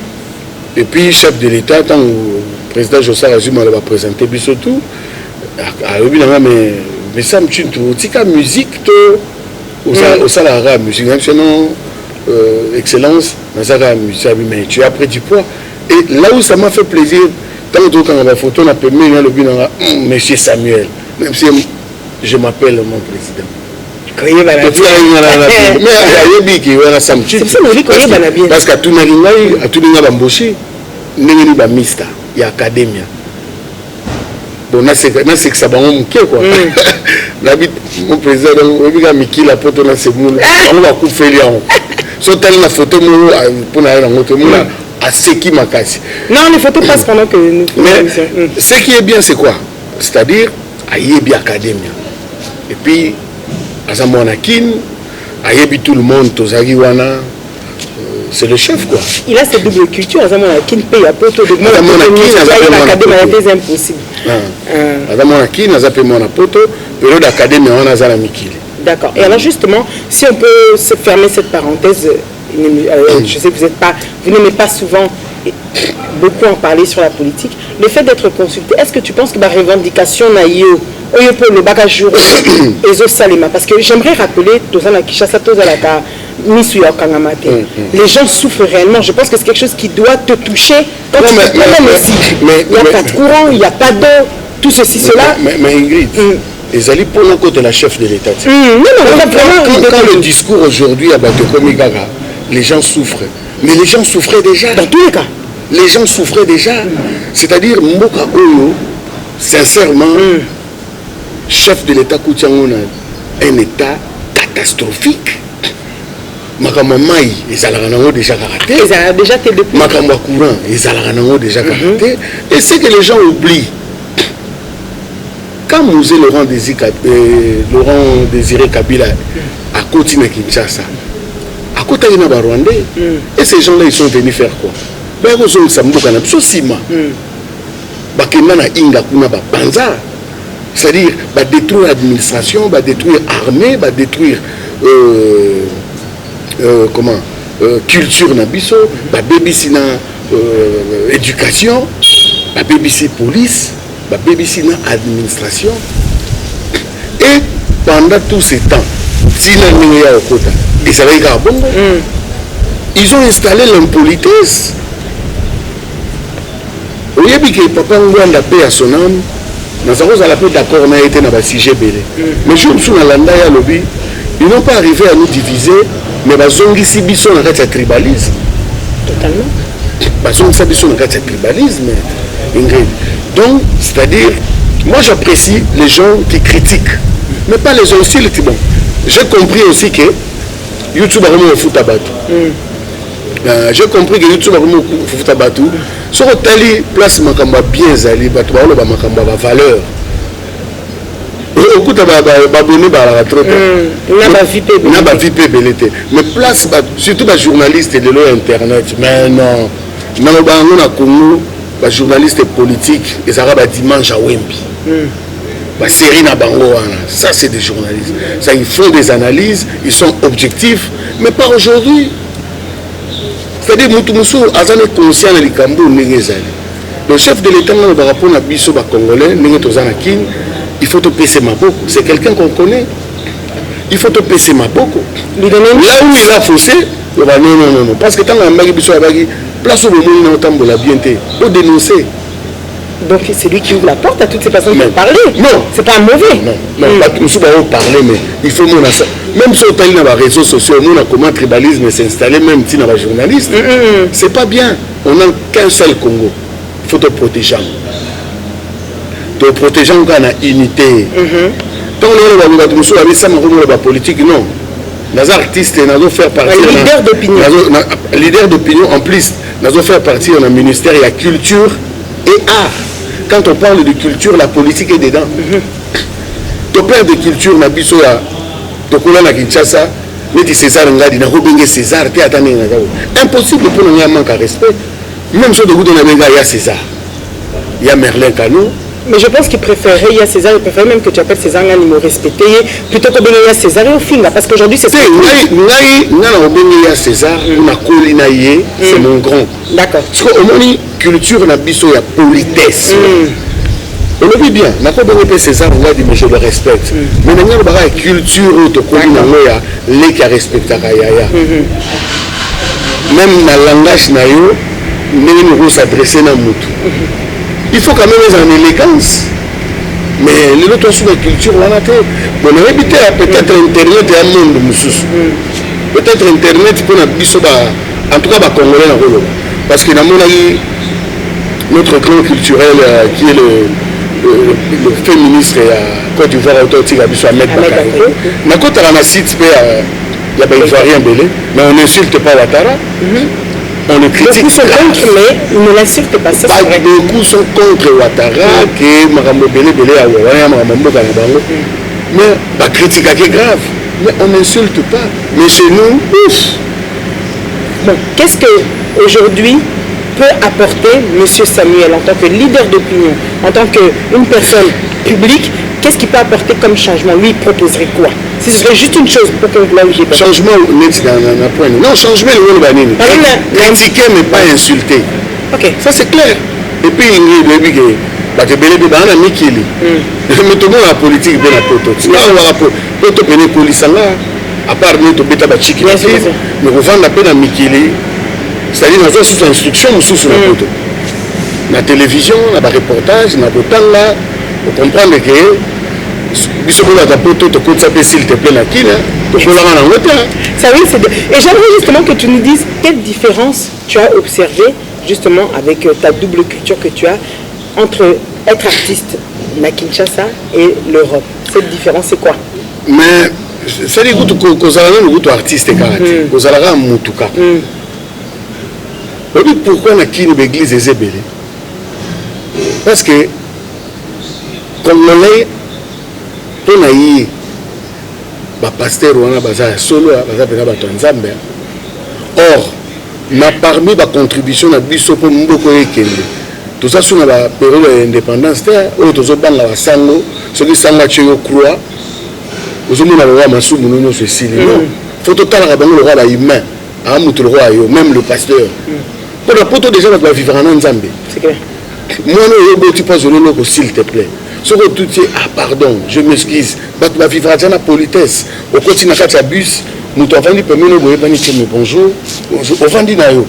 et puis chef de l'État tant le président José Azuma va présenter bisotou mais ça me tue tout. Tika musique au salaire musique sinon excellence nazara musique mais tu as pris du poids et là où ça m'a fait plaisir tant que quand on a photo on a permis le but monsieur Samuel même si je m'appelle mon président parce que tout n'a pas embauché n'est pas mista il y a académie. Bon, c'est que ça va me quoi. Mon président, il a mis la photo dans ce monde. On va couper les gens. Soit la photo pour aller dans notre monde à ce qui m'a cassé. Non, les photos passent pendant que nous. Mais ce qui est bien, c'est quoi? C'est-à-dire, Ayebi Académie. Et puis, Azamonakin, Ayebi tout le monde, Tozagiwana. C'est le chef quoi. Il a cette double culture, Azamonakin paye à poto de moi. C'est impossible. Azamonakin, Azapemona poto, période d'académie, on a Zalamikil. D'accord. Et alors justement, si on peut se fermer cette parenthèse, je sais que vous n'aimez pas souvent beaucoup en parler sur la politique. Le fait d'être consulté, est-ce que tu penses que ma revendication n'a eu le bagage parce que j'aimerais rappeler les gens souffrent réellement. Je pense que c'est quelque chose qui doit te toucher quand tu te promènes aussi. Il n'y a pas de courant, il n'y a pas d'eau, tout ceci, cela. Mais Ingrid, les alliés pour le côté de la chef de l'État. Quand le discours aujourd'hui à Batokomigaga, les gens souffrent. Mais les gens souffraient déjà. Dans tous les cas. Les gens souffraient déjà. C'est-à-dire, Mboka Oyo, sincèrement, chef de l'État Koutiangona, un État catastrophique. Makambo mai ezalaka nango déjà karaté. Ezalaka déjà te depuis. Makambo courant ezalaka nango déjà karaté. Et c'est que les gens oublient. Quand Mosé Laurent Désiré Kabila a continué à Kinshasa, à côté de Rwandais, et ces gens-là ils sont venus faire quoi? Ben ils ont samedi kana sosima. Bakenda na inga kuna ba panza. C'est-à-dire ba détruire l'administration, ba détruire l'armée, ba détruire culture na biso, ba BBC na éducation, ba BBC police, ba BBC na administration. Et pendant tout ce temps, ils ont installé l'impolitesse. Au début que papa Ngwanda paix à son âme, nous avons à la paix d'accord on a été dans le sujet belé. Mais je me suis dans l'anda ya lobby, ils n'ont pas arrivé à nous diviser, mais ils ont ici biso dans le tribalisme. Totalement. Ils ont ici biso dans le tribalisme. Donc, c'est-à-dire, moi j'apprécie les gens qui critiquent, mais pas les gens aussi. Bon, j'ai compris aussi que YouTube a vraiment un foot à battre. J'ai compris que YouTube a vraiment un foot à battre. Sur le tali, place makamba bien zali, battu ba makamba ba valeur. Beaucoup d'abonnés à la retraite. N'a pas vie pébélité. Mais place, surtout les journalistes et de l'internet. Mais non, non, on a connu les journalistes politiques et ça va dimanche à Wemby. bah, série na bango, ça c'est des journalistes. Ça, ils font des analyses, ils sont objectifs, mais pas aujourd'hui. C'est-à-dire, Moutoumoussou, Azane conscient de l'Ikambo, le chef de l'État, par rapport à Bisso, Congolais, il faut te payer ma boko. C'est quelqu'un qu'on connaît. Il faut te payer ma boko. Là où il a faussé, non. Parce que tant que Bisso a place où le monde n'a pas bien été, il faut dénoncer. Donc c'est lui qui ouvre la porte à toutes ces personnes qui parler. Non. C'est pas mauvais. Non, nous sommes parler, mais il faut mon ça. Même si on est dans les réseaux sociaux, nous, comment le tribalisme s'est installé, même si dans les journalistes, c'est pas bien. On n'a qu'un seul Congo. Il faut te protéger. Te protéger quand on a unité. Tant que la politique, non. Les artistes, nous allons faire partie. Leader d'opinion. Leader d'opinion, en plus, nous allons faire partie dans le ministère de la culture et art. Quand on parle de culture, la politique est dedans. Ton père de culture, n'a biso ya tokola na Kinshasa, mais dit César ngadi na robenge César te atane ngao. Impossible pour nous manquer de respect. Même si de goût on a benga ya César. Il y a Merlin Cano. Mais je pense qu'il préférait, il y a César, il préférait même que tu appelles César Ngani me respecter plutôt que benga ya César et au film parce qu'aujourd'hui c'est ngai César, on a colinaye, c'est mon grand. D'accord. Parce que au moins culture na biso ya politesse. On le vit bien, n'a pas besoin César, on a dit mais je le respecte. Mais nous avons une culture où tu connais les qui respectent Yaya. Même dans le langage, nous devons s'adresser à nous. Il faut quand même être en élégance. Mais les autres sont la culture, on a bon, on a habité peut-être Internet et un monde de peut-être Internet pour en tout cas, les Congolais. Parce que notre clan culturel qui est le fait ministre à Côte d'Ivoire autotique à Bissou Ahmed Bakari. Na Côte à la site il y a des Ivoiriens belés, mais on n'insulte pas Ouattara. On le critique. Beaucoup sont contre, mais ils ne l'insultent pas. Beaucoup sont contre Ouattara, que Marambo Belé Belé à Ouattara, Marambo Kanabango. Mais la critique est grave. Mais on n'insulte pas. Mais chez nous, bon, qu'est-ce que aujourd'hui peut apporter M. Samuel en tant que leader d'opinion, en tant qu'une personne publique, qu'est-ce qu'il peut apporter comme changement? Lui, il proposerait quoi? Si ce serait juste une chose pour que là où j'ai pas. Changement, non, changement, critiquer mais pas insulter. Ok. Ça c'est clair. Et puis, il y a des Mikili. Mais tout le monde a la politique, il y a des politique. À part nous, il y a des Chiki. Mais on vend la peine à Mikili. C'est-à-dire dans une instruction sous la photo. La télévision, la reportage, la botane là, vous comprenez que si vous avez la photo, tu peux s'il te plaît la kine, tu peux la rendre en hauteur. Ça oui, c'est et j'aimerais justement que tu nous dises quelle différence tu as observé justement avec ta double culture que tu as entre être artiste à Kinshasa et l'Europe. Cette différence c'est quoi? Mais c'est-à-dire que vous avez un artiste et vous avez un moutouka. Pourquoi on a quitté l'église des Ébélés? Parce que, comme on l'a on a eu un pasteur ou un solo, or, parmi les contributions à Bisso pour beaucoup de tout ça sur la période de l'indépendance, où tous les gens sango, ceux qui sont là, croient, vous avez le roi Massou Mounono Cécile. Il faut totalement le roi humain, même le pasteur. Pour la poto déjà va vivre en Zambie. C'est clair. Moi non tu pas zone s'il te plaît. Ce que tu dis pardon, je m'excuse. Tu vas vivre dans la politesse. Au continent à bus, nous t'avons dit permis nous voyez pas ni bonjour. Au vend na yo.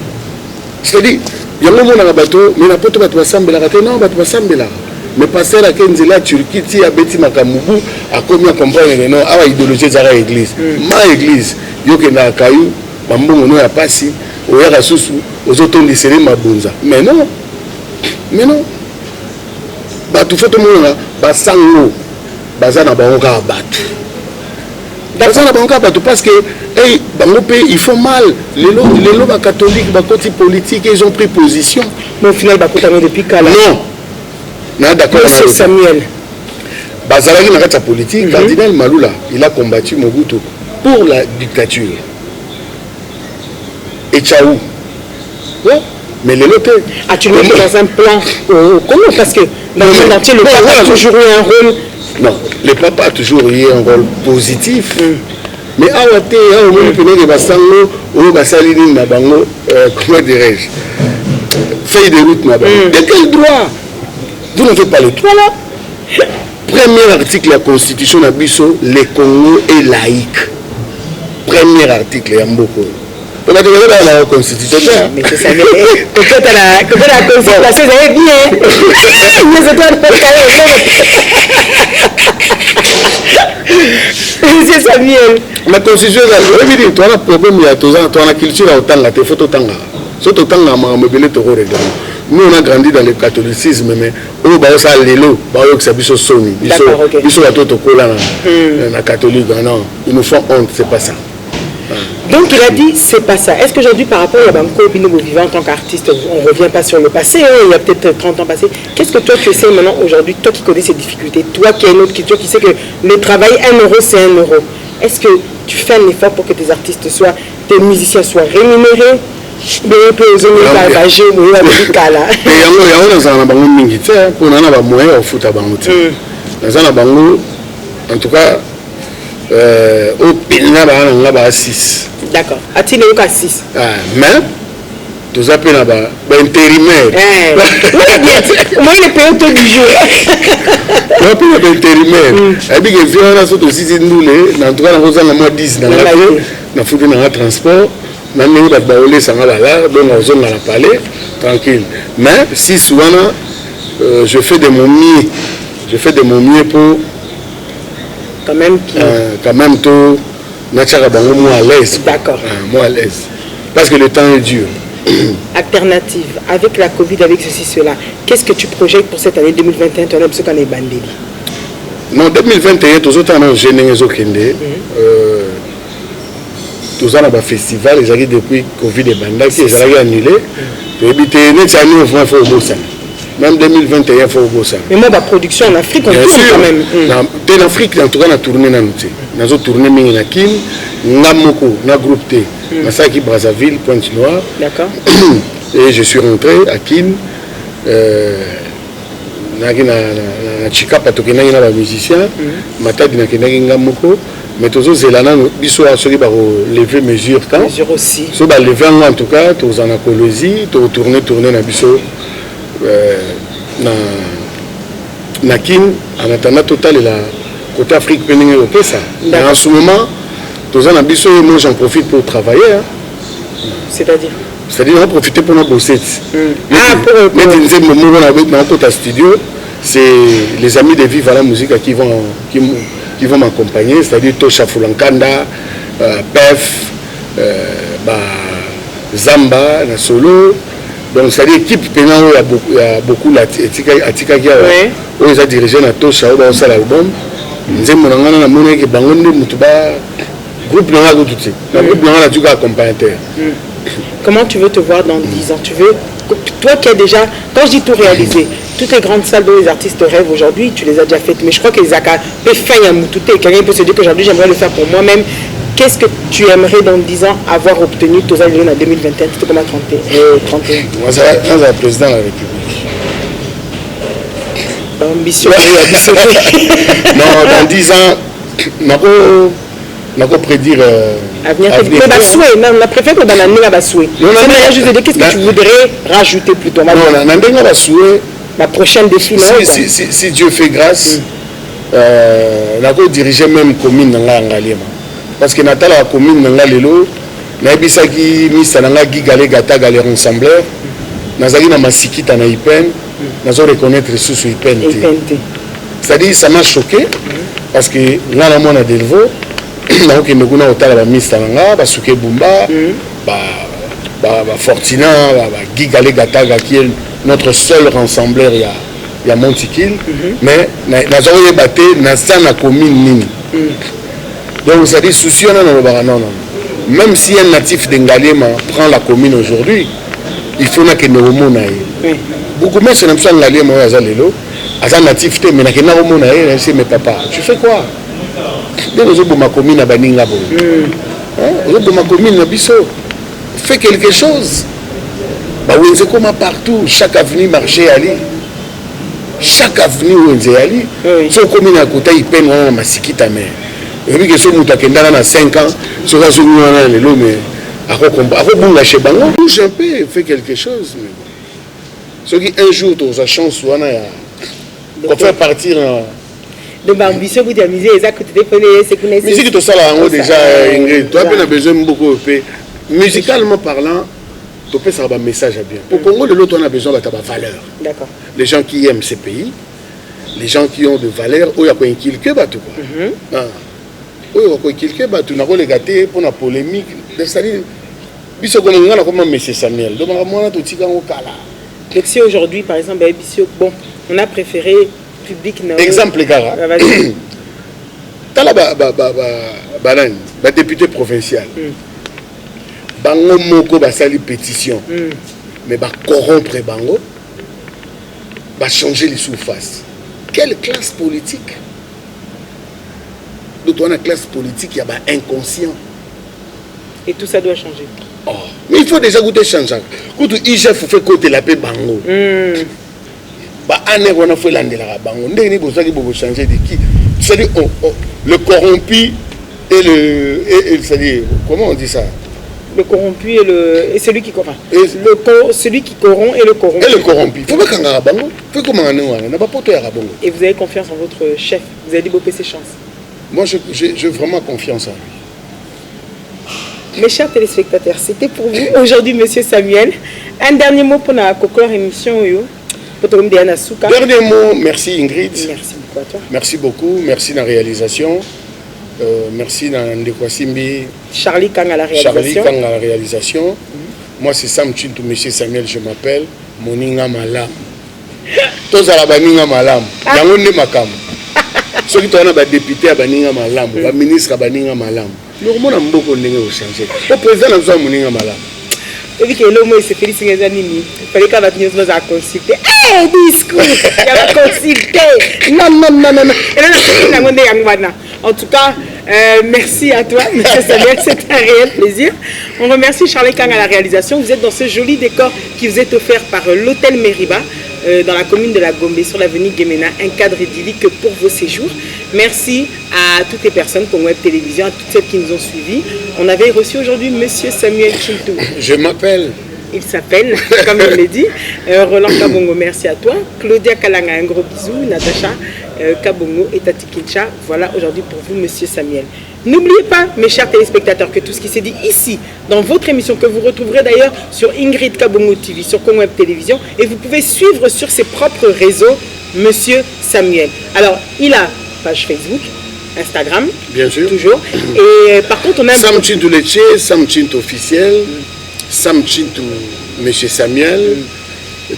C'est-à-dire il y a un moment dans le bateau, mais la poto va s'embêler non, va s'embêler. Mais passer à Kenzela Turquie, ti a beti makamubu a combien comprendre non à idéologie de l'église. Ma église, yo ke na kayu, bambongo no ya pasi. Aux autres lycéens Mabunza. Mais non. Tu fais tout le monde là. Sango. Bazana Bangoka battu. Bazana Bangoka battu parce que ils font mal. Les lois catholiques, les côtés politiques, ils ont pris position. Mais au final, ils depuis quand là? Non, d'accord. Monsieur Samuel. Bazala qui n'a pas de politique, Cardinal Maloula, il a combattu Mobutu pour la dictature. Et Tchaou. Ouais. mais les lotés. Ah, tu le mets dans un plan comment? Parce que dans le monde entier, le papa a toujours eu un rôle. Non, le papa a toujours eu un rôle positif. Mais awate, comment dirais-je, feuille de route, de quel droit? Vous n'avez pas le droit là. Premier article de la Constitution de Bisso, le Congo est laïque. Premier article, il y a beaucoup. On a demandé la Constitution. Mais c'est ça, mais quand la Constitution, ça va bien. Mais c'est toi le c'est Samuel. La Constitution, tu as un problème, tu as la culture, tu as la photo, tu as surtout tu as la mobilité, tu as nous on a grandi dans le catholicisme, mais on a ça l'élo, on a ça soni, ils la catholique, non, ils nous font honte, c'est pas ça. Donc il a dit c'est pas ça. Est-ce qu'aujourd'hui par rapport à Banco Binobo vivant en tant qu'artiste, on ne revient pas sur le passé, hein, il y a peut-être 30 ans passé, qu'est-ce que toi tu essaies maintenant aujourd'hui, toi qui connais ces difficultés, toi qui as une autre culture, qui sais que le travail 1 euro c'est 1 euro, est-ce que tu fais un effort pour que tes artistes soient, tes musiciens soient rémunérés? Mais on peut aussi nous partager, nous la musique là. Et on a un bango mingité pour on a moyen au foot à bango. Dans un bango, en tout cas, au Pénin on a 6. D'accord. A-t-il eu qu'à 6? Mais tous appels là-bas, intérimaire. Moi il est payé autour du jour. On peut être intérimaire. Et puis que on a surtout 6 nous les, en tout cas on a moins 10 dans la rue, dans foot dans le transport. Maintenant, on va s'en aller là, donc on va parler tranquille. Mais si souvent, je fais de mon mieux. Je fais de mon mieux pour quand même tout naturel, moi à l'aise. D'accord. Moi à l'aise. Parce que le temps est dur. Alternative, avec la Covid, avec ceci, cela, qu'est-ce que tu projettes pour cette année 2021? Tu as l'impression qu'on est bandé. Non, 2021, tous autres en génie les Okende. Tous en a festival, ils arrivent depuis Covid et Banda qui est annulé. Pour éviter, il faut au Bossa. Même 2021, il faut au Bossa. Mais moi, la production en Afrique, on tourne quand même. En Afrique, en tout cas, on a tourné dans nous. On a tourné dans Kim, Namoko, dans le groupe T. Masaki Brazzaville, Pointe-Noire. D'accord. Et je suis rentré à Kim. Na Chika Patokena, il y a un musicien. Matadi Namoko. Mais tous les élans, ils sont lever mesure quand. Mesure aussi. So ba lever en tout cas, tous en Colosie, tous tourner na biso na Kin, en attendant total et la côté Afrique pening européen ça. En ce moment, tous en biso, moi j'en profite pour travailler. C'est-à-dire on profiter pour nous bosser. Mais disais mon moment avec dans notre studio, c'est les amis de Vive à la musique qui vont m'accompagner, c'est-à-dire Tosha Fulankanda, Pef, Zamba, na solo. Donc c'est-à-dire l'équipe pénale il y a beaucoup la Atika qui a dirigé na Tosha au ça l'album. Nous avons na mona ki bangonde mutuba groupe na go tout ça. Groupe na tu accompagner. Comment tu veux te voir dans 10 ans? Tu veux, toi qui as déjà, quand je dis tout réalisé, toutes les grandes salles dont les artistes rêvent aujourd'hui, tu les as déjà faites. Mais je crois que les AKA peuvent faire un moutouté. Quelqu'un peut se dire qu'aujourd'hui j'aimerais le faire pour moi-même. Qu'est-ce que tu aimerais dans 10 ans avoir obtenu tous les en 2021? C'était comme à 31. Moi, c'est le président de la République. Ambition. Non, dans 10 ans, on va prédire avenir. Mais on a préféré que dans l'année, on va souhaiter. Qu'est-ce que tu voudrais rajouter plutôt? Non, on va souhaiter. La prochaine défi. Si Dieu fait grâce, on va diriger même commune dans l'Angalema. Parce que Natal la commune dans l'Alelo, Naibisaki, Misananga, Gigale, Gata, Galé, Ensembleur, Nazali, Namasiki, Tanaïpen, nous allons reconnaître sous Ipen. C'est-à-dire, ça m'a choqué, parce que là, on a des veaux. Donc, nous avons la mise à Basuke Bumba, Fortina, Gigale Gataga, qui est notre seul rassembleur, il y a Montikil. Mais nous avons battu dans la commune. Donc, ça dit, souci, non. Même si un natif d'Engalema prend la commune aujourd'hui, il faut que nous ayons. Beaucoup de gens qui sont Ngalema, ils sont natifs, mais ils sont mes papas. Tu fais quoi? Ma commune à Baninga. Ma commune à Bisso. Fais quelque chose. bawenze koma partout, chaque avenue marché ali. Chaque avenue wenze ali. So komi na kota ipen wana masiki ta mère. Et puis que so muta kendana na 5 ans, so ka so wana lelo mais ako bunga chez bango, bouge un peu, fait quelque chose. Ce qui un jour tu as chance wana ya qu'on fait partir de ma ambition vous d'amuser les actes de téléphoner c'est que les musique tout ça là déjà Ingrid, toi tu as besoin beaucoup musicalement parlant. Tu peux savoir un message à bien. Pour Congo, de l'autre, on a besoin de valeur. D'accord. Les gens qui aiment ces pays, les gens qui ont de valeur, où il y a quoi inculquer, tout quoi. Où il y a quoi inculquer, tout n'a pas les gâtés pour la polémique. C'est-à-dire, bisous qu'on a comme M. Samuel. Donc, moi, on a tout dit qu'on a là. Donc, si aujourd'hui, par exemple, bon, on a préféré public. Exemple, les gars. Tu as la député provincial. Bango moko basali pétition mais ba corrompre bango ba changer les surfaces. Quelle classe politique? Donc on a classe politique, il y a inconscient et tout ça doit changer. Oh, mais il faut déjà goûter changer. Quand IGF fait côté la paix bango ba ané on a fait l'andela bango ndeni bozaki bobo changer de qui? C'est-à-dire le corrompu et le c'est-à-dire comment on dit ça? Le corrompu et celui qui corrompt. Celui qui corrompt et le corrompu. Et le corrompu. Faut pas qu'on a bango. Faut comment on a pas porté à bango. Et vous avez confiance en votre chef. Vous avez développé ses chances. Moi, j'ai vraiment confiance en lui. Mes chers téléspectateurs, c'était pour vous aujourd'hui, Monsieur Samuel. Un dernier mot pour la Kokor émission. Dernier mot, merci Ingrid. Merci beaucoup à toi. Merci beaucoup. Merci dans la réalisation. Merci dans Ndekwasimbi. Charlie Kang à la réalisation. Moi c'est Sam Chintou, monsieur Samuel, je m'appelle Moninga Malam. Tous à la Baninga Malam. Yango ne makam. Ceux qui sont députés à Baninga Malam, les ministres à Baninga Malam. Nous avons beaucoup de choses à changer. Le président a besoin de Moninga Malam. Et puis que l'homme s'est félicité les animaux. Il fallait qu'on va venir nous consulter. Eh, discours! Il va consulter! Non. En tout cas, merci à toi, M. Samuel, c'est un réel plaisir. On remercie Charlie Kang à la réalisation. Vous êtes dans ce joli décor qui vous est offert par l'hôtel Meriba, dans la commune de la Gombe, sur l'avenue Guémena, un cadre idyllique pour vos séjours. Merci à toutes les personnes comme Web Télévision, à toutes celles qui nous ont suivis. On avait reçu aujourd'hui M. Samuel Chintou. Je m'appelle. Il s'appelle, comme il l'a dit, Roland Kabongo, merci à toi. Claudia Kalanga, un gros bisou. Natacha Kabongo et Tati Kincha. Voilà aujourd'hui pour vous, Monsieur Samuel. N'oubliez pas, mes chers téléspectateurs, que tout ce qui s'est dit ici, dans votre émission, que vous retrouverez d'ailleurs sur Ingrid Kabongo TV, sur Congo Web Télévision, et vous pouvez suivre sur ses propres réseaux, Monsieur Samuel. Alors, il a page Facebook, Instagram, bien sûr, toujours. Et par contre, on a Sam Chintou Leche, Sam Chintou officiel. Sam Chintou, M. Samuel,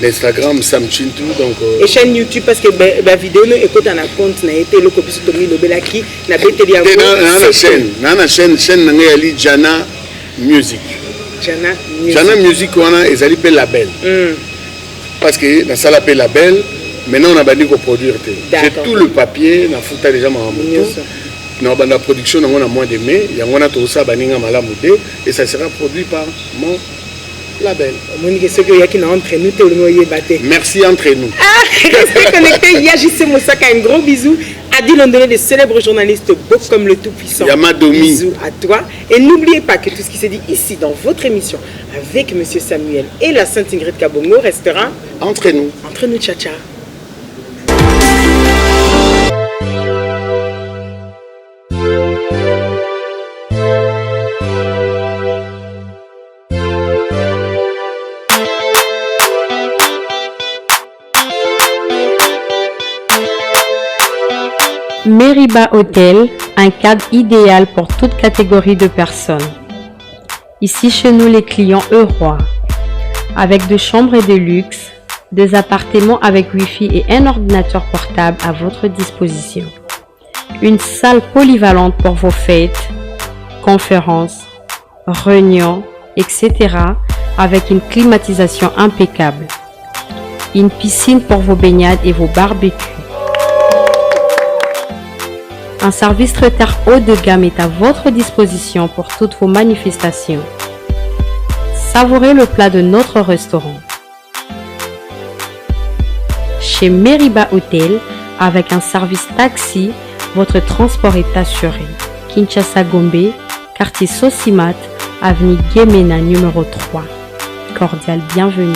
l'Instagram Sam Chintou. Donc, et chaîne YouTube parce que la vidéo nous écoute un compte n'a été le copie sur Tommy Lobelaki n'a pas été lié à la chaîne n'a Jana Music. Jana Music on a ils allaient label. Parce que dans ça l'appelle label. Maintenant on a banni qu'on produire. J'ai tout le papier, on a foutu déjà ma dans la production, on a moins de mai, il y a tout ça, et ça sera produit par mon label. Merci entre nous. Restez connectés, Yajissé Moussaka, un gros bisou. Adi Londonais, le célèbre journaliste beau comme le tout-puissant. Yamadomi. Bisous à toi. Et n'oubliez pas que tout ce qui s'est dit ici dans votre émission avec M. Samuel et la Sainte Ingrid Kabongo restera entre nous. Entre nous, tcha tcha. Meriba Hotel, un cadre idéal pour toute catégorie de personnes. Ici chez nous les clients heureux, avec des chambres de luxe, des appartements avec Wi-Fi et un ordinateur portable à votre disposition. Une salle polyvalente pour vos fêtes, conférences, réunions, etc. avec une climatisation impeccable. Une piscine pour vos baignades et vos barbecues. Un service traiteur haut de gamme est à votre disposition pour toutes vos manifestations. Savourez le plat de notre restaurant. Chez Meriba Hotel, avec un service taxi, votre transport est assuré. Kinshasa Gombe, quartier Sosimat, avenue Guémena numéro 3. Cordial bienvenue.